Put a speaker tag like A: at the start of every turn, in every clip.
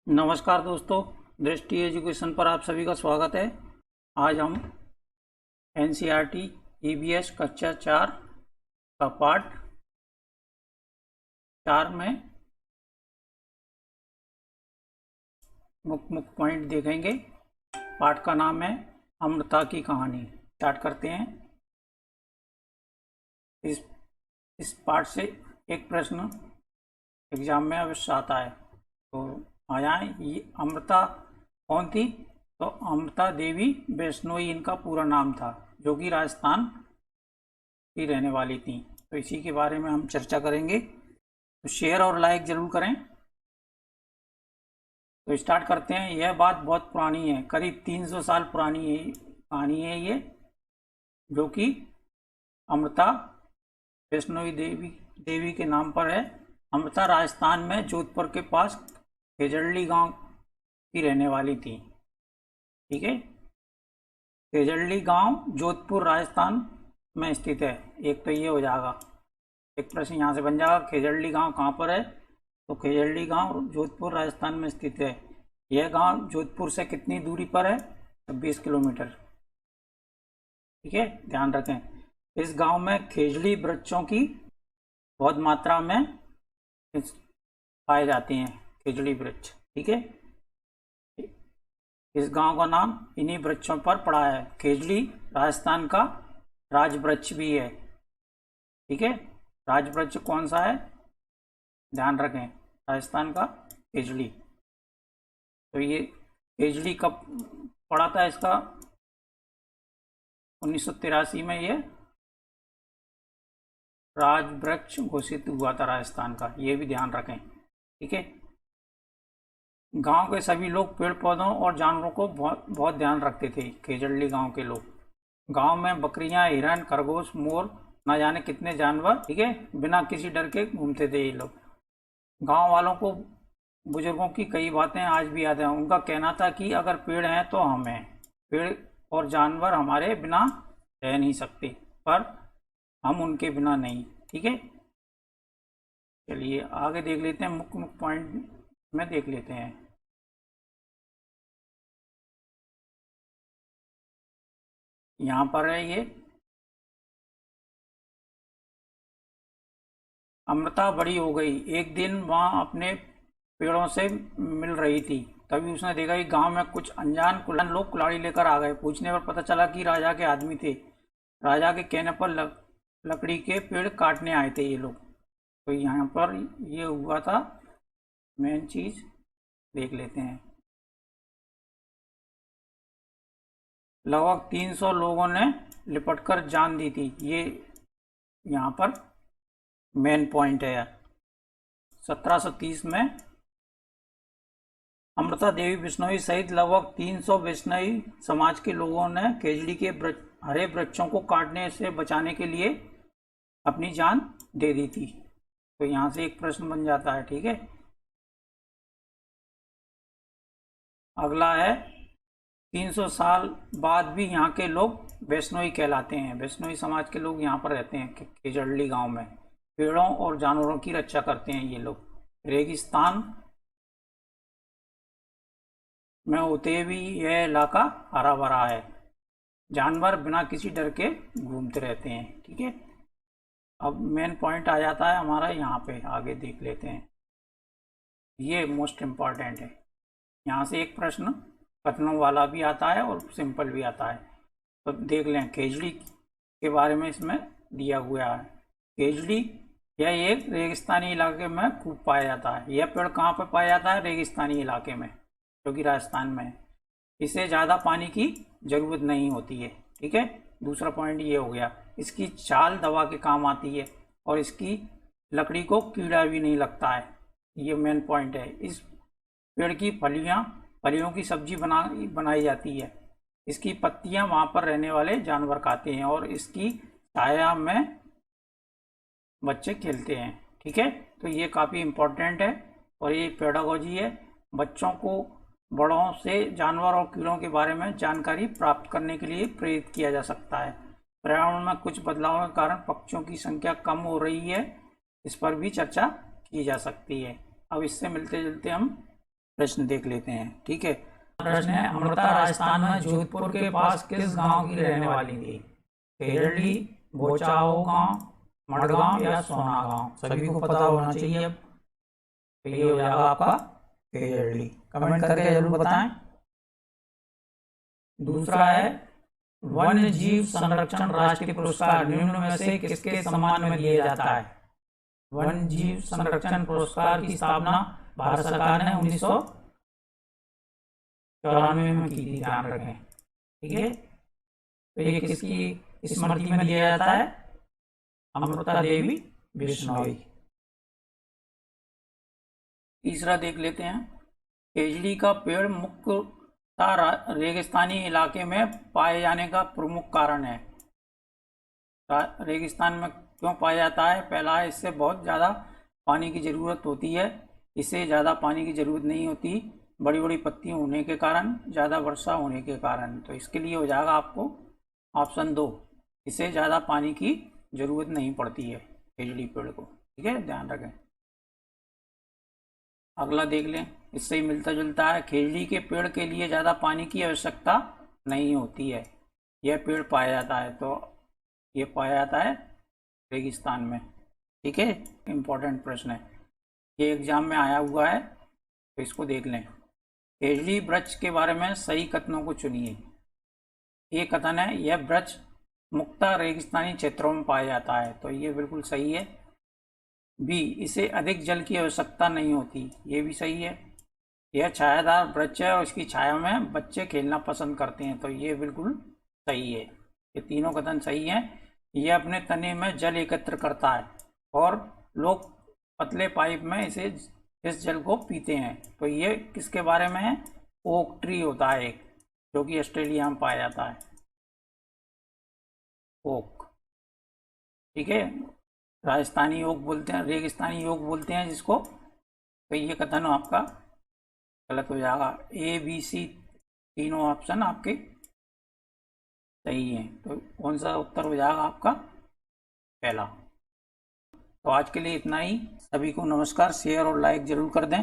A: नमस्कार दोस्तों, दृष्टि एजुकेशन पर आप सभी का स्वागत है। आज हम एनसीईआरटी ईवीएस कक्षा 4 का पाठ 4 में मुख्य पॉइंट देखेंगे। पाठ का नाम है अमृता की कहानी। स्टार्ट करते हैं। इस पाठ से एक प्रश्न एग्जाम में अवश्य आता है, तो आ जाए। ये अमृता कौन थी? तो अमृता देवी वैष्णोई इनका पूरा नाम था, जो कि राजस्थान की रहने वाली थी। तो इसी के बारे में हम चर्चा करेंगे, तो शेयर और लाइक जरूर करें। तो स्टार्ट करते हैं। यह बात बहुत पुरानी है, करीब 300 साल पुरानी कहानी है ये, जो कि अमृता वैष्णोई देवी के नाम पर है। अमृता राजस्थान में जोधपुर के पास खेजड़ली गांव की रहने वाली थी। ठीक है, खेजड़ली गांव जोधपुर राजस्थान में स्थित है। एक तो ये हो जाएगा, एक प्रश्न यहाँ से बन जाएगा, खेजड़ली गांव कहाँ पर है? तो खेजड़ली गांव जोधपुर राजस्थान में स्थित है। यह गांव जोधपुर से कितनी दूरी पर है? 26 किलोमीटर। ठीक है, ध्यान रखें। इस गांव में खेजड़ी वृक्षों की बहुत मात्रा में पाए जाते हैं, खेजड़ी वृक्ष। ठीक है, इस गांव का नाम इन्हीं वृक्षों पर पड़ा है। खेजड़ी राजस्थान का राजवृक्ष भी है। ठीक है, राजवृक्ष कौन सा है? ध्यान रखें, राजस्थान का खेजड़ी। तो ये खेजड़ी कब पड़ा था? इसका 1983 में ये राजवृक्ष घोषित हुआ था राजस्थान का, ये भी ध्यान रखें। ठीक है, गांव के सभी लोग पेड़ पौधों और जानवरों को बहुत ध्यान रखते थे। खेजड़ली गांव के लोग, गांव में बकरियां, हिरन, खरगोश, मोर, न जाने कितने जानवर, ठीक है, बिना किसी डर के घूमते थे ये लोग। गांव वालों को बुजुर्गों की कई बातें आज भी याद हैं। उनका कहना था कि अगर पेड़ हैं तो हम हैं, पेड़ और जानवर हमारे बिना रह नहीं सकते, पर हम उनके बिना नहीं। ठीक है, चलिए आगे देख लेते हैं। मुख्य पॉइंट में देख लेते हैं। यहाँ पर है ये, अमृता बड़ी हो गई। एक दिन वहाँ अपने पेड़ों से मिल रही थी, तभी उसने देखा कि गांव में कुछ अनजान लोग कुल्हाड़ी लेकर आ गए। पूछने पर पता चला कि राजा के आदमी थे। राजा के कहने पर लकड़ी के पेड़ काटने आए थे ये लोग। तो यहाँ पर ये हुआ था, मेन चीज देख लेते हैं। लगभग 300 लोगों ने लिपटकर जान दी थी। ये यहाँ पर मेन पॉइंट है। 1730 में अमृता देवी बिश्नोई सहित लगभग 300 बिश्नोई समाज के लोगों ने खेजड़ी के हरे वृक्षों को काटने से बचाने के लिए अपनी जान दे दी थी। तो यहाँ से एक प्रश्न बन जाता है। ठीक है, अगला है, 300 साल बाद भी यहाँ के लोग वैष्णोई कहलाते हैं। वैष्णोई समाज के लोग यहाँ पर रहते हैं खेजड़ली गांव में। पेड़ों और जानवरों की रक्षा करते हैं ये लोग। रेगिस्तान में होते भी यह इलाका हरा भरा है। जानवर बिना किसी डर के घूमते रहते हैं। ठीक है, अब मेन पॉइंट आ जाता है हमारा, यहाँ पे आगे देख लेते हैं। ये मोस्ट इम्पॉर्टेंट है। यहाँ से एक प्रश्न कथनों वाला भी आता है और सिंपल भी आता है। तो देख लें, खेजड़ी के बारे में इसमें दिया हुआ है। खेजड़ी यह एक रेगिस्तानी इलाके में खूब पाया जाता है। यह पेड़ कहाँ पर पाया जाता है? रेगिस्तानी इलाके में, जो कि राजस्थान में है। इसे ज़्यादा पानी की ज़रूरत नहीं होती है। ठीक है, दूसरा पॉइंट ये हो गया। इसकी छाल दवा के काम आती है और इसकी लकड़ी को कीड़ा भी नहीं लगता है। ये मेन पॉइंट है। इस पेड़ की फलियों की सब्जी बनाई जाती है। इसकी पत्तियां वहाँ पर रहने वाले जानवर खाते हैं और इसकी छाया में बच्चे खेलते हैं। ठीक है, तो ये काफ़ी इम्पोर्टेंट है और ये पेडागोजी है। बच्चों को बड़ों से जानवर और कीड़ों के बारे में जानकारी प्राप्त करने के लिए प्रेरित किया जा सकता है। पर्यावरण में कुछ बदलावों के कारण पक्षियों की संख्या कम हो रही है, इस पर भी चर्चा की जा सकती है। अब इससे मिलते जुलते हम प्रश्न देख लेते हैं। ठीक है, प्रश्न है, अमृता राजस्थान में जोधपुर के पास किस गांव की रहने वाली थी? केरली, बोचाओ गांव, मड़गांव या सोना गांव? सभी को पता होना चाहिए। अब तो ये हो जाएगा आपका केरली। कमेंट करके जरूर बताएं। दूसरा है, वन्य जीव संरक्षण राष्ट्रीय पुरस्कार निम्न में से किसके सम्मान में दिया जाता है? वन्य जीव संरक्षण पुरस्कार की स्थापना भारत सरकार ने 1994 में की थी, ध्यान रखें। ठीक है, तो ये किसकी स्मृति में दिया जाता है? अमृता देवी बिश्नोई। तीसरा देख लेते हैं, खेजड़ी का पेड़ मुख्यतः रेगिस्तानी इलाके में पाए जाने का प्रमुख कारण है। रेगिस्तान में क्यों पाया जाता है? पहला है, इससे बहुत ज़्यादा पानी की ज़रूरत होती है। इससे ज़्यादा पानी की ज़रूरत नहीं होती, बड़ी बड़ी पत्तियाँ होने के कारण, ज़्यादा वर्षा होने के कारण। तो इसके लिए हो जाएगा आपको ऑप्शन 2, इसे ज़्यादा पानी की ज़रूरत नहीं पड़ती है खेजड़ी पेड़ को। ठीक है, ध्यान रखें। अगला देख लें, इससे ही मिलता जुलता है, खेजड़ी के पेड़ के लिए ज़्यादा पानी की आवश्यकता नहीं होती है। यह पेड़ पाया जाता है, तो ये पाया जाता है रेगिस्तान में। ठीक है, इम्पोर्टेंट प्रश्न है, ये एग्जाम में आया हुआ है, तो इसको देख लें। खेजड़ी वृक्ष के बारे में सही कथनों को चुनिए। ये कथन है, यह वृक्ष मुख्यतः रेगिस्तानी क्षेत्रों में पाया जाता है, तो ये बिल्कुल सही है। बी, इसे अधिक जल की आवश्यकता नहीं होती, ये भी सही है। यह छायादार वृक्ष है और इसकी छाया में बच्चे खेलना पसंद करते हैं, तो ये बिल्कुल सही है। ये तीनों कथन सही हैं। यह अपने तने में जल एकत्र करता है और लोग पतले पाइप में इस जल को पीते हैं, तो ये किसके बारे में है? ओक ट्री होता है एक, जो कि ऑस्ट्रेलिया में पाया जाता है, ओक। ठीक है, राजस्थानी ओक बोलते हैं, रेगिस्तानी ओक बोलते हैं जिसको। तो ये कथन आपका गलत हो जाएगा। ए बी सी तीनों ऑप्शन आपके सही है, तो कौन सा उत्तर हो जाएगा आपका? पहला। तो आज के लिए इतना ही। सभी को नमस्कार, शेयर और लाइक जरूर कर दें।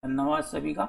A: धन्यवाद सभी का।